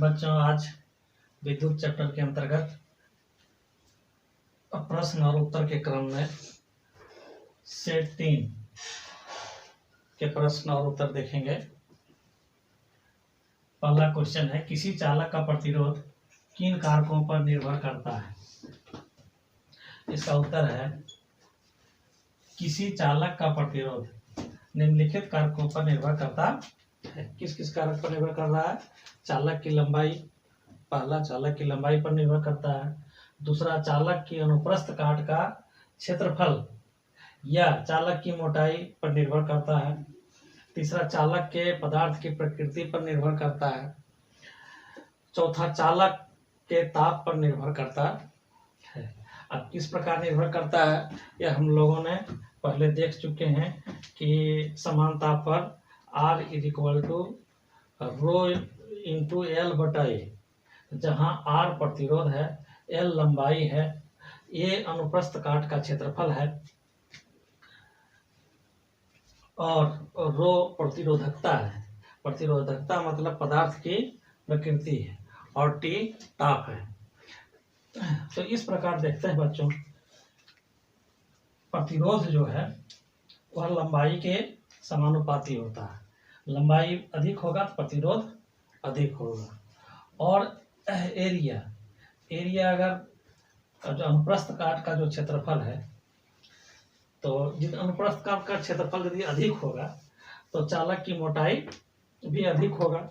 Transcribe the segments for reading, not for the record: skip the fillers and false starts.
बच्चों, आज विद्युत चैप्टर के अंतर्गत प्रश्न और उत्तर के क्रम में सेट 3 के प्रश्न और उत्तर देखेंगे। पहला क्वेश्चन है, किसी चालक का प्रतिरोध किन कारकों पर निर्भर करता है? इसका उत्तर है, किसी चालक का प्रतिरोध निम्नलिखित कारकों पर निर्भर करता है। किस किस कारक पर निर्भर कर रहा है? चालक की लंबाई, पहला चालक की लंबाई पर निर्भर करता है। दूसरा, चालक की अनुप्रस्थ काट का क्षेत्रफल या चालक की मोटाई पर निर्भर करता है। तीसरा, चालक के पदार्थ की प्रकृति पर निर्भर करता है। चौथा, चालक के ताप पर निर्भर करता है। अब किस प्रकार निर्भर करता है यह हम लोगों ने पहले देख चुके हैं कि समान ताप पर R = रो इंटू L बटा A, जहाँ R प्रतिरोध है, L लंबाई है, A अनुप्रस्थ काट का क्षेत्रफल है और रो प्रतिरोधकता है। प्रतिरोधकता मतलब पदार्थ की प्रकृति है और T ताप है। तो इस प्रकार देखते हैं बच्चों, प्रतिरोध जो है वह लंबाई के समानुपाती होता है। लंबाई अधिक होगा तो प्रतिरोध अधिक होगा। और एरिया अगर जो अनुप्रस्थ काट का जो क्षेत्रफल है, तो जिस अनुप्रस्थ काट का क्षेत्रफल यदि अधिक होगा तो चालक की मोटाई भी अधिक होगा।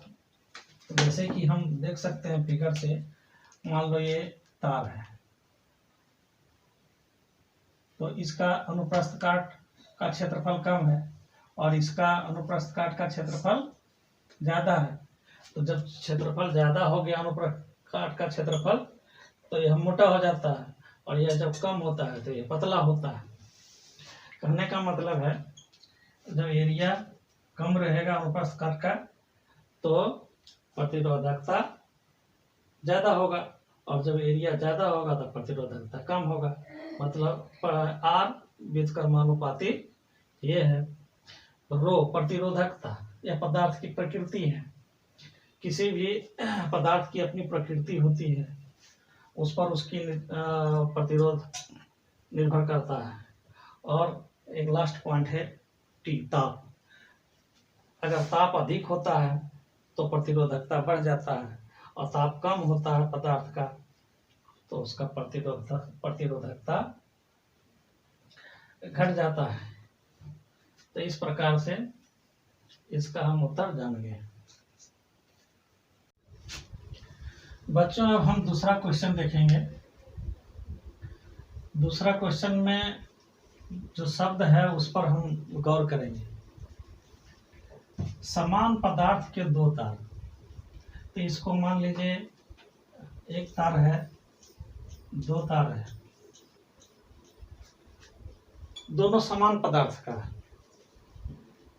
जैसे कि हम देख सकते हैं फिगर से, मान लो ये तार है, तो इसका अनुप्रस्थ काट का क्षेत्रफल कम है और इसका अनुप्रस्थ काट का क्षेत्रफल ज्यादा है। तो जब क्षेत्रफल ज्यादा हो गया अनुप्रस्थ काट का क्षेत्रफल, तो यह मोटा हो जाता है और यह जब कम होता है तो यह पतला होता है। कहने का मतलब है, जब एरिया कम रहेगा अनुप्रस्थ काट का तो प्रतिरोधकता ज्यादा होगा और जब एरिया ज्यादा होगा तो प्रतिरोधकता कम होगा। मतलब R व्युत्क्रमानुपाती ये है। रो प्रतिरोधकता, यह पदार्थ की प्रकृति है। किसी भी पदार्थ की अपनी प्रकृति होती है, उस पर उसकी प्रतिरोध निर्भर करता है। और एक लास्ट पॉइंट है T ताप। अगर ताप अधिक होता है तो प्रतिरोधकता बढ़ जाता है और ताप कम होता है पदार्थ का तो उसका प्रतिरोधकता घट जाता है। तो इस प्रकार से इसका हम उत्तर जान गए। बच्चों, अब हम दूसरा क्वेश्चन देखेंगे। दूसरा क्वेश्चन में जो शब्द है उस पर हम गौर करेंगे। समान पदार्थ के दो तार, तो इसको मान लीजिए एक तार है, दो तार है, दोनों समान पदार्थ का है।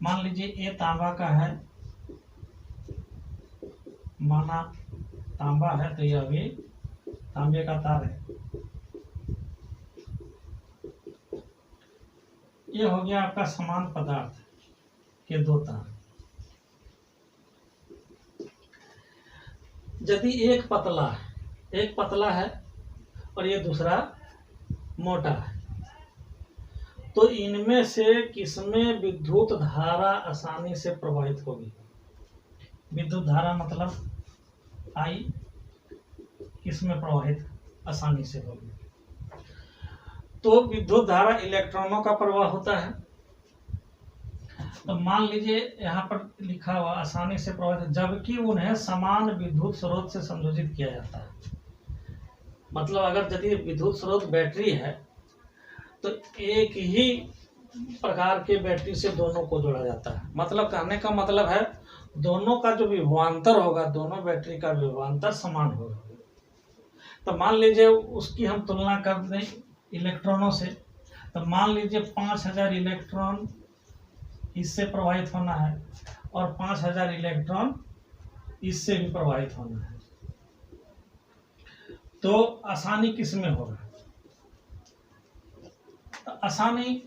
मान लीजिए ये तांबा का है, माना तांबा है तो यह भी तांबे का तार है। ये हो गया आपका समान पदार्थ के दो तार। यदि एक पतला है और ये दूसरा मोटा है, तो इनमें से किसमें विद्युत धारा आसानी से प्रवाहित होगी? विद्युत धारा मतलब I किसमें प्रवाहित आसानी से होगी? तो विद्युत धारा इलेक्ट्रॉनों का प्रवाह होता है। तो मान लीजिए यहाँ पर लिखा हुआ आसानी से प्रवाहित, जबकि उन्हें समान विद्युत स्रोत से संयोजित किया जाता है। मतलब अगर यदि विद्युत स्रोत बैटरी है तो एक ही प्रकार के बैटरी से दोनों को जोड़ा जाता है। मतलब कहने का मतलब है, दोनों का जो विभवांतर होगा, दोनों बैटरी का विभवांतर समान होगा। तो मान लीजिए उसकी हम तुलना कर दें इलेक्ट्रॉनों से, तो मान लीजिए 5000 इलेक्ट्रॉन इससे प्रवाहित होना है और 5000 इलेक्ट्रॉन इससे भी प्रवाहित होना है। तो आसानी किसमें होगा? तो आसानी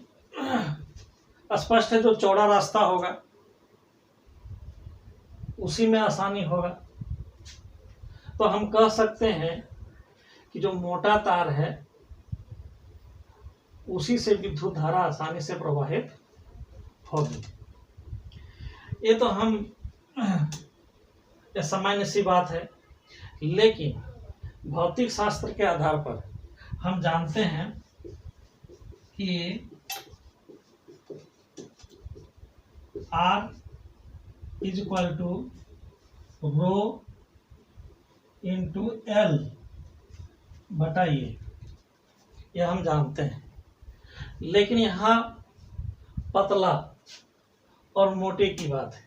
स्पष्ट है, जो चौड़ा रास्ता होगा उसी में आसानी होगा। तो हम कह सकते हैं कि जो मोटा तार है उसी से विद्युत धारा आसानी से प्रवाहित होगी। ये तो हम ये सामान्य सी बात है, लेकिन भौतिक शास्त्र के आधार पर हम जानते हैं कि R is equal to rho into L बटा ये हम जानते हैं। लेकिन यहाँ पतला और मोटे की बात है,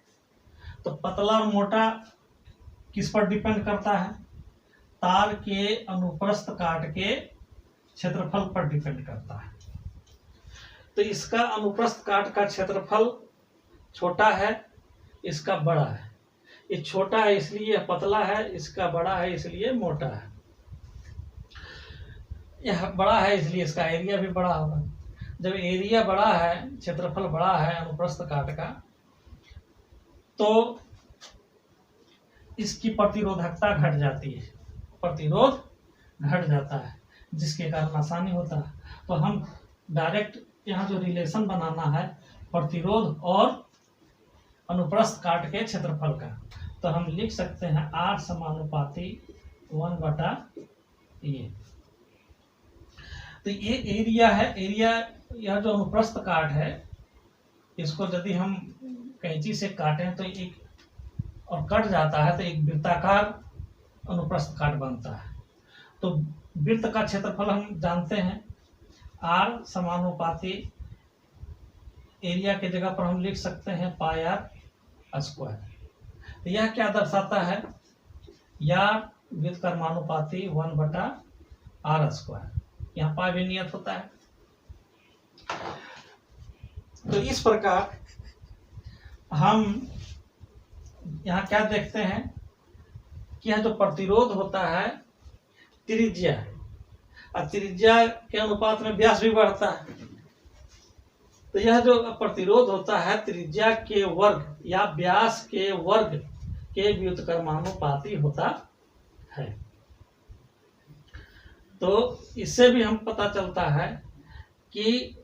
तो पतला और मोटा किस पर डिपेंड करता है? तार के अनुप्रस्थ काट के क्षेत्रफल पर डिपेंड करता है। तो इसका अनुप्रस्थ काट का क्षेत्रफल छोटा है, इसका बड़ा है। ये छोटा है इसलिए पतला है, इसका बड़ा है इसलिए मोटा है। यह बड़ा है इसलिए इसका एरिया भी बड़ा होगा। जब एरिया बड़ा है, क्षेत्रफल बड़ा है अनुप्रस्थ काट का, तो इसकी प्रतिरोधकता घट जाती है, प्रतिरोध घट जाता है, जिसके कारण आसानी होता है। तो हम डायरेक्ट यहाँ जो रिलेशन बनाना है प्रतिरोध और अनुप्रस्थ काट के क्षेत्रफल का, तो हम लिख सकते हैं R समानुपाती 1 बटा ये। तो ये एरिया है, एरिया यह जो अनुप्रस्थ काट है, इसको यदि हम कैंची से काटें तो एक और कट जाता है तो एक वृत्ताकार अनुप्रस्थ काट बनता है। तो वृत्त का क्षेत्रफल हम जानते हैं R समानुपाती एरिया के जगह पर हम लिख सकते हैं पाई R स्क्वायर। तो यह क्या दर्शाता है? या वृत्त कर्मानुपाती 1 बटा R स्क्वायर। यहाँ पाई भी नियत होता है। तो इस प्रकार हम यहाँ क्या देखते हैं कि यह जो प्रतिरोध होता है त्रिज्या, और त्रिज्या के अनुपात में व्यास भी बढ़ता है। तो यह जो प्रतिरोध होता है त्रिज्या के वर्ग या व्यास के वर्ग के व्युत्क्रमानुपाती होता है। तो इससे भी हम पता चलता है कि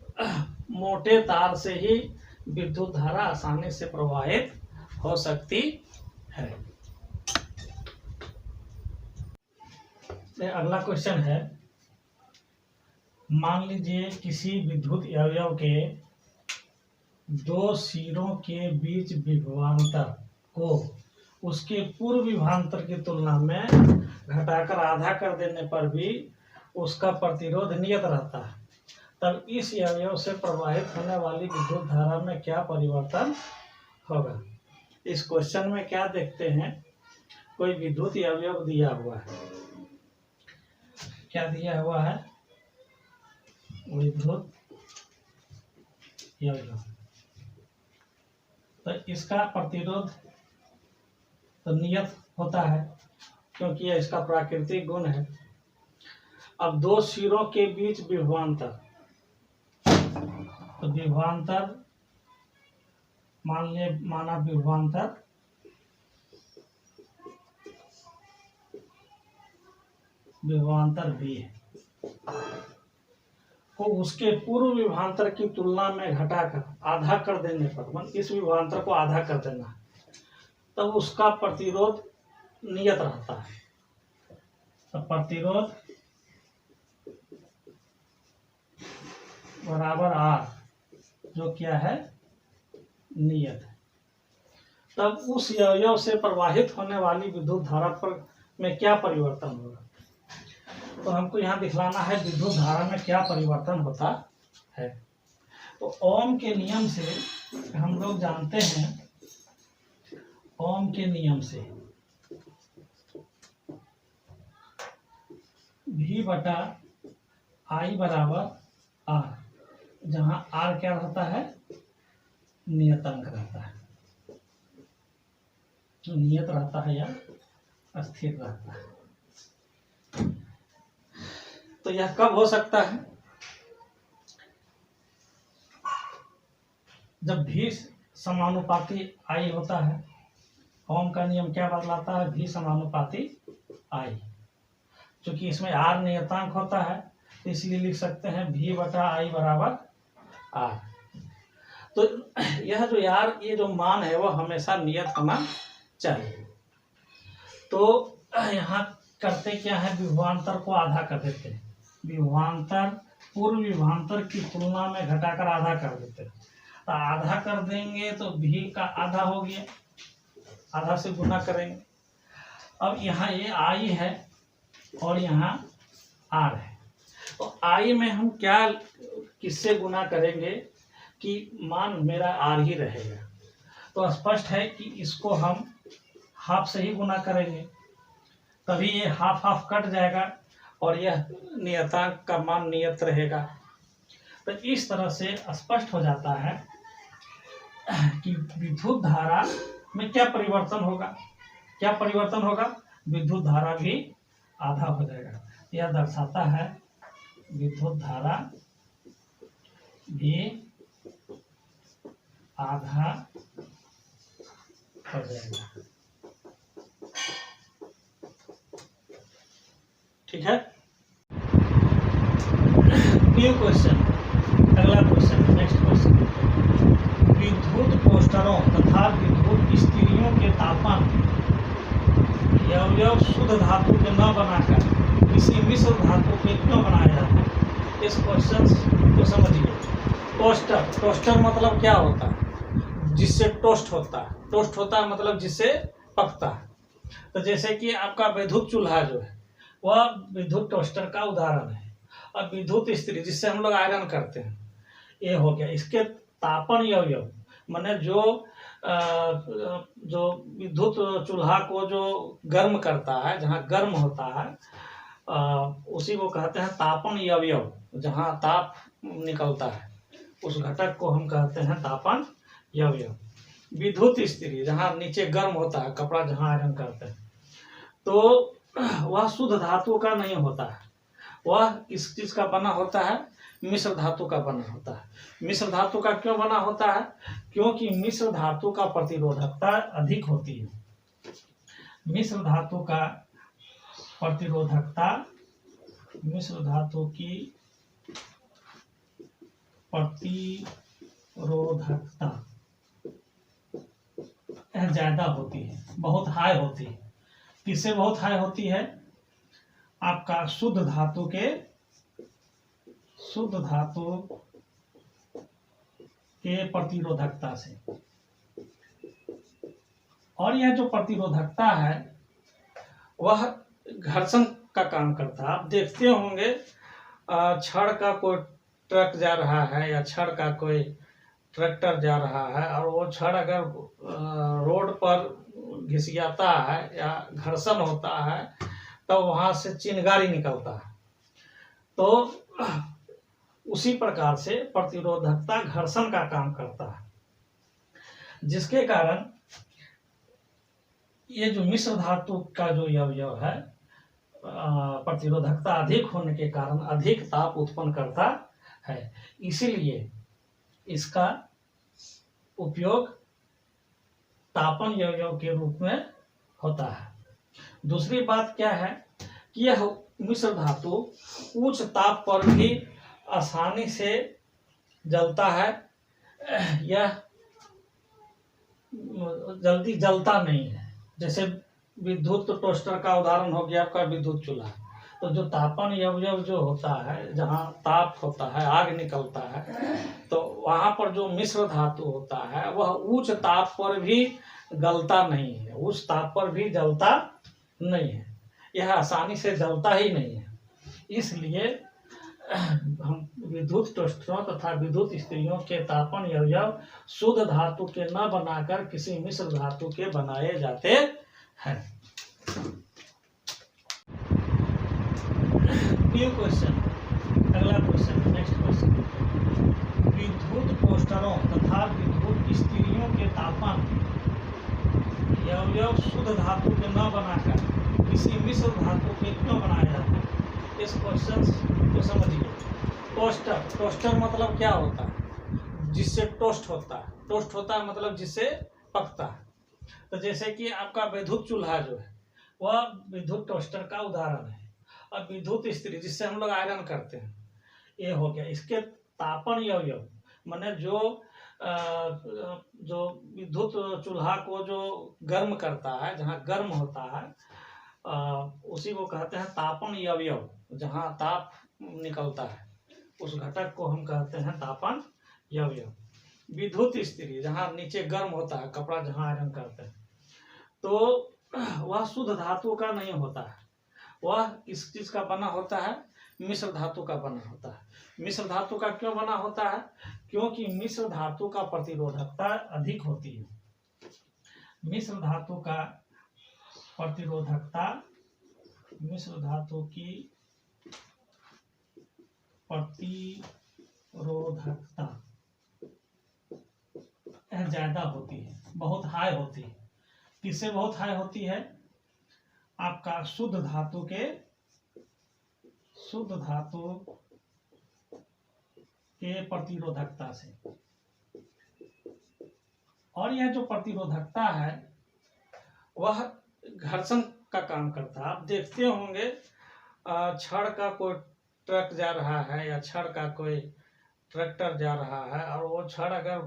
मोटे तार से ही विद्युत धारा आसानी से प्रवाहित हो सकती है। अगला क्वेश्चन है, मान लीजिए किसी विद्युत अवयव के दो सिरों के बीच विभवांतर को उसके पूर्व विभवांतर की तुलना में घटाकर आधा कर देने पर भी उसका प्रतिरोध नियत रहता है, तब इस अवयव से प्रवाहित होने वाली विद्युत धारा में क्या परिवर्तन होगा? इस क्वेश्चन में क्या देखते हैं, कोई विद्युत अवयव दिया हुआ है। क्या दिया हुआ है? विद्युत अवयव। तो इसका प्रतिरोध तो नियत होता है क्योंकि यह इसका प्राकृतिक गुण है। अब दो सिरों के बीच विभवांतर, तो विभवांतर माना विभवांतर भी है, को उसके पूर्व विभवांतर की तुलना में घटाकर आधा कर देने पर, मतलब इस विभवांतर को आधा कर देना, तब उसका प्रतिरोध नियत रहता है। तो प्रतिरोध बराबर R, जो क्या है? नियत है। तब उस अवयव से प्रवाहित होने वाली विद्युत धारा पर में क्या परिवर्तन होगा? तो हमको यहाँ दिखलाना है विद्युत धारा में क्या परिवर्तन होता है। तो ओम के नियम से हम लोग जानते हैं, ओम के नियम से V बटा I बराबर R, जहाँ R क्या रहता है? नियतांक रहता है, नियत रहता है या अस्थिर रहता है। तो यह कब हो सकता है? जब V समानुपाती I होता है। ओम का नियम क्या बतलाता है? V समानुपाती आई। चूंकि इसमें आर नियतांक होता है तो इसलिए लिख सकते हैं V बटा आई बराबर आर। तो यह जो यार ये जो मान है वह हमेशा नियत होना चाहिए। तो यहाँ करते क्या है, विभवांतर को आधा कर देते हैं। विभवांतर पूर्व विभवांतर की तुलना में घटाकर आधा कर देते हैं। तो आधा कर देंगे तो V का आधा हो गया, आधा से गुना करेंगे। अब यहाँ ये I है और यहाँ R है, तो I में हम क्या किससे गुना करेंगे कि मान मेरा R ही रहेगा। तो स्पष्ट है कि इसको हम हाफ से ही गुना करेंगे, तभी ये हाफ हाफ कट जाएगा और यह नियतांक का मान नियत रहेगा। तो इस तरह से स्पष्ट हो जाता है कि विद्युत धारा में क्या परिवर्तन होगा, क्या परिवर्तन होगा, विद्युत धारा भी आधा हो जाएगा। यह दर्शाता है विद्युत धारा भी आधा हो जाएगा। ठीक है। न्यू क्वेश्चन, अगला क्वेश्चन, नेक्स्ट क्वेश्चन। विद्युत पोस्टरों तथा विद्युत स्त्रियों के तापन यव शुद्ध धातु के न बनाकर किसी मिश्र धातु के क्यों बनाया जाता है। इस क्वेश्चन को समझिए। टोस्टर, टोस्टर मतलब क्या होता है, जिससे टोस्ट होता है। टोस्ट होता है मतलब जिससे पकता है। तो जैसे कि आपका विद्युत चूल्हा जो है वह विद्युत टोस्टर का उदाहरण है। और विद्युत इस्त्री जिससे हम लोग आयरन करते हैं, ये हो गया। इसके तापन यव माने जो विद्युत चूल्हा को जो गर्म करता है, जहाँ गर्म होता है उसी को कहते हैं तापन यव। जहाँ ताप निकलता है उस घटक को हम कहते हैं तापन यव। विद्युत इस्त्री जहाँ नीचे गर्म होता है, कपड़ा जहाँ आयरन करते हैं, तो वह शुद्ध धातु का नहीं होता है। वह किस चीज का बना होता है, मिश्र धातु का बना होता है। मिश्र धातु का क्यों बना होता है, क्योंकि मिश्र धातु का प्रतिरोधकता अधिक होती है। मिश्र धातु का प्रतिरोधकता, मिश्र धातु की प्रतिरोधकता ज्यादा होती है, बहुत हाई होती है। किससे बहुत हाई होती है, आपका शुद्ध धातु के प्रतिरोधकता से। और यह जो प्रतिरोधकता है वह घर्षण का काम करता है। आप देखते होंगे छड़ का कोई ट्रक जा रहा है या छड़ का कोई ट्रैक्टर जा रहा है और वो छड़ अगर रोड पर घिसियाता है या घर्षण होता है तो वहां से चिंगारी निकलता है। तो उसी प्रकार से प्रतिरोधकता घर्षण का काम करता है, जिसके कारण ये जो मिश्र धातु का जो यव है प्रतिरोधकता अधिक होने के कारण अधिक ताप उत्पन्न करता है। इसीलिए इसका उपयोग तापन यव के रूप में होता है। दूसरी बात क्या है कि यह मिश्र धातु उच्च ताप पर भी आसानी से जलता है। यह जल्दी जलता नहीं है। जैसे विद्युत टोस्टर का उदाहरण हो गया आपका विद्युत चूल्हा। तो जो तापन यव जो होता है, जहाँ ताप होता है, आग निकलता है, तो वहाँ पर जो मिश्र धातु होता है वह उच्च ताप पर भी गलता नहीं है, उच्च ताप पर भी जलता नहीं है। यह आसानी से जलता ही नहीं है। इसलिए हम विद्युत टोस्टरों तथा विद्युत इस्त्रियों के तापन यव शुद्ध धातु के न बनाकर किसी मिश्र धातु के बनाए जाते हैं। न्यू क्वेश्चन, अगला क्वेश्चन, नेक्स्ट क्वेश्चन। विद्युत पोस्टरों तथा विद्युत इस्त्रियों के तापन यव शुद्ध धातु के न बनाकर किसी मिश्र धातु के क्यों बनाया जाता है। इस क्वेश्चन को समझिए। टोस्टर, टोस्टर मतलब क्या होता है, जिससे टोस्ट होता है। टोस्ट होता है मतलब जिससे पकता है। तो जैसे कि आपका विद्युत चूल्हा जो है वह विद्युत टोस्टर का उदाहरण है। और विद्युत इस्त्री जिससे हम लोग आयरन करते हैं, ये हो गया। इसके तापन अवयव माने जो विद्युत चूल्हा को जो गर्म करता है, जहाँ गर्म होता है, उसी को कहते हैं तापन अवयव। जहाँ ताप निकलता है उस घटक को हम कहते हैं तापन अवयव। विद्युत इस्त्री जहाँ नीचे गर्म होता है, कपड़ा जहाँ आयरन करते हैं, तो वह शुद्ध धातु का नहीं होता है। वह किस चीज का बना होता है? मिश्र धातु का बना होता है। मिश्र धातु का क्यों बना होता है? क्योंकि मिश्र धातु का प्रतिरोधकता अधिक होती है। मिश्र धातु का प्रतिरोधकता, मिश्र धातु की प्रतिरोधकता ज्यादा होती है, बहुत हाई होती है। किससे बहुत हाई होती है? आपका शुद्ध धातु के प्रतिरोधकता से। और यह जो प्रतिरोधकता है वह घर्षण का काम करता है। आप देखते होंगे छड़ का कोई ट्रक जा रहा है या छड़ का कोई ट्रैक्टर जा रहा है, और वो छड़ अगर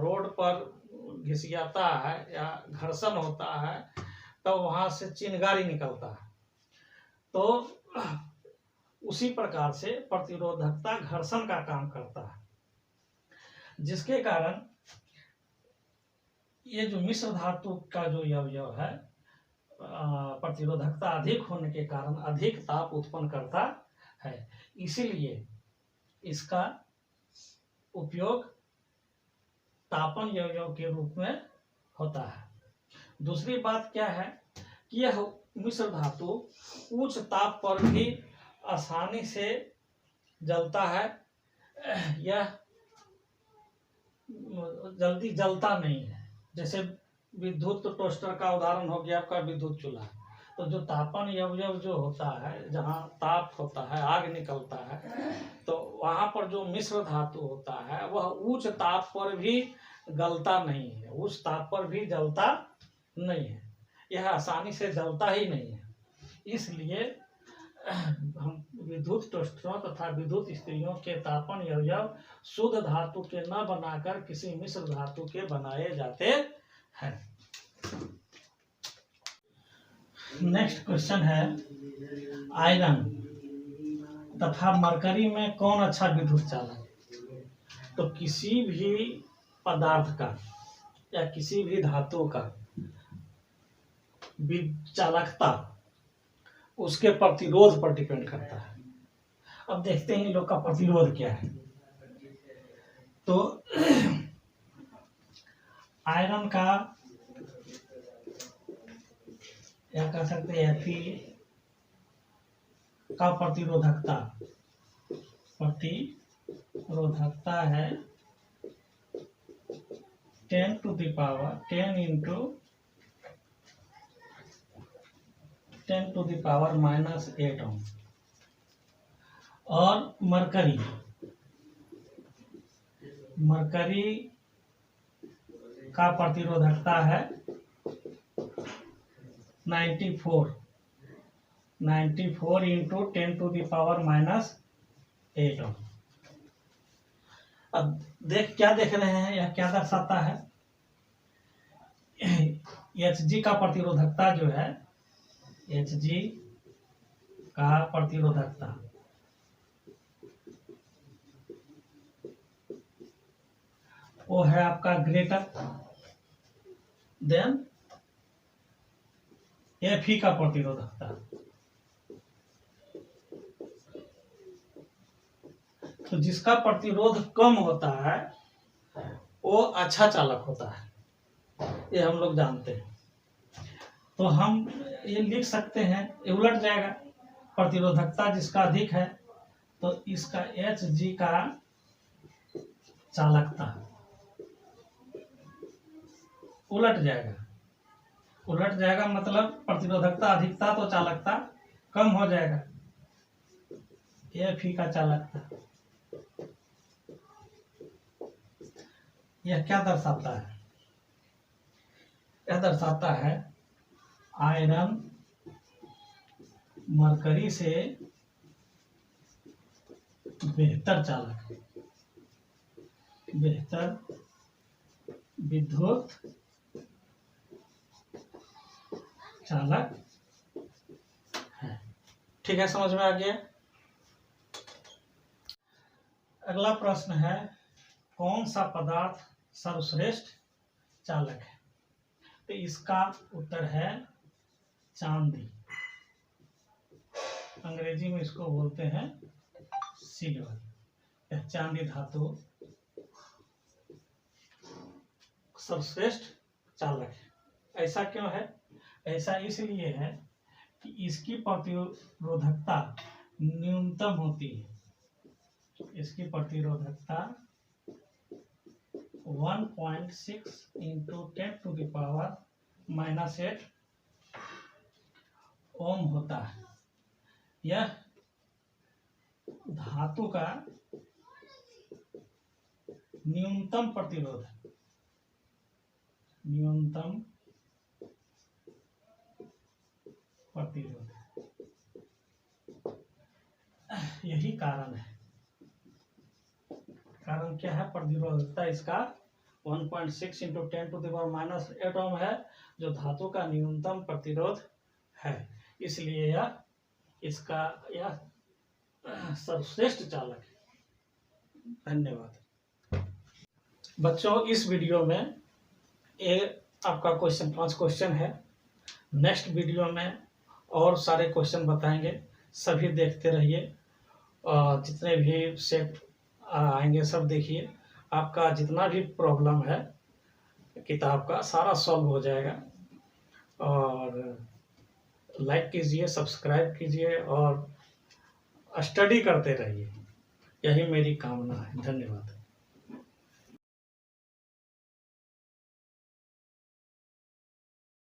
रोड पर घिसियाता है या घर्षण होता है तो वहां से चिंगारी निकलता है। तो उसी प्रकार से प्रतिरोधकता घर्षण का काम करता है, जिसके कारण ये जो मिश्र धातु का जो अवयव है, प्रतिरोधकता अधिक होने के कारण अधिक ताप उत्पन्न करता है। इसीलिए इसका उपयोग तापन अवयव के रूप में होता है। दूसरी बात क्या है कि यह मिश्र धातु उच्च ताप पर भी आसानी से जलता है। यह जल्दी जलता नहीं है। जैसे विद्युत टोस्टर का उदाहरण हो गया आपका विद्युत चूल्हा। तो जो तापन अवयव जो होता है, जहाँ ताप होता है, आग निकलता है, तो वहां पर जो मिश्र धातु होता है वह उच्च ताप पर भी गलता नहीं है, उच्च ताप पर भी जलता नहीं है। यह आसानी से जलता ही नहीं है। इसलिए हम विद्युत टोस्टरों तथा विद्युत इस्त्रियों के तापन अवयव शुद्ध धातु के न बनाकर किसी मिश्र धातु के बनाए जाते हैं। नेक्स्ट क्वेश्चन है, आयरन तथा मरकरी में कौन अच्छा विद्युत चालक? तो किसी भी पदार्थ का या किसी भी धातु का चालकता उसके प्रतिरोध पर डिपेंड करता है। अब देखते हैं इन लोग का प्रतिरोध क्या है। तो आयरन का या कह सकते हैं Fe का प्रतिरोधकता है 10 to the power 10 into 10 to the power -8 ओम। और मरकरी का प्रतिरोधकता है 94 इंटू 10 टू द पावर -8 ओम। अब क्या देख रहे हैं, यह क्या दर्शाता है? Hg का प्रतिरोधकता जो है, Hg का प्रतिरोधकता वो है आपका ग्रेटर देन Fe का प्रतिरोधकता। तो जिसका प्रतिरोध कम होता है वो अच्छा चालक होता है, ये हम लोग जानते हैं। तो हम ये लिख सकते हैं, ये उलट जाएगा। प्रतिरोधकता जिसका अधिक है तो इसका Hg का चालकता उलट जाएगा, मतलब प्रतिरोधकता अधिकता तो चालकता कम हो जाएगा। Fe का चालकता, यह क्या दर्शाता है? यह दर्शाता है आयरन मरकरी से बेहतर चालक है, बेहतर विद्युत चालक है। ठीक है, समझ में आ गया। अगला प्रश्न है, कौन सा पदार्थ सर्वश्रेष्ठ चालक है? तो इसका उत्तर है चांदी। अंग्रेजी में इसको बोलते हैं सिल्वर। यह चांदी धातु सर्वश्रेष्ठ चालक है। ऐसा क्यों है? ऐसा इसलिए है कि इसकी प्रतिरोधकता न्यूनतम होती है। इसकी प्रतिरोधकता 1.6 इंटू 10⁻⁻8 ओम होता है। यह धातु का न्यूनतम प्रतिरोध है, न्यूनतम प्रतिरोध। यही कारण है। कारण क्या है? प्रतिरोधकता इसका 1.6 इंटू 10⁻⁻8 ओम है, जो धातु का न्यूनतम प्रतिरोध है। इसलिए यह सर्वश्रेष्ठ चालक है। धन्यवाद बच्चों। इस वीडियो में आपका 5 क्वेश्चन है। नेक्स्ट वीडियो में और सारे क्वेश्चन बताएंगे, सभी देखते रहिए। जितने भी सेट आएंगे सब देखिए। आपका जितना भी प्रॉब्लम है किताब का सारा सॉल्व हो जाएगा। और लाइक कीजिए, सब्सक्राइब कीजिए और स्टडी करते रहिए। यही मेरी कामना है। धन्यवाद।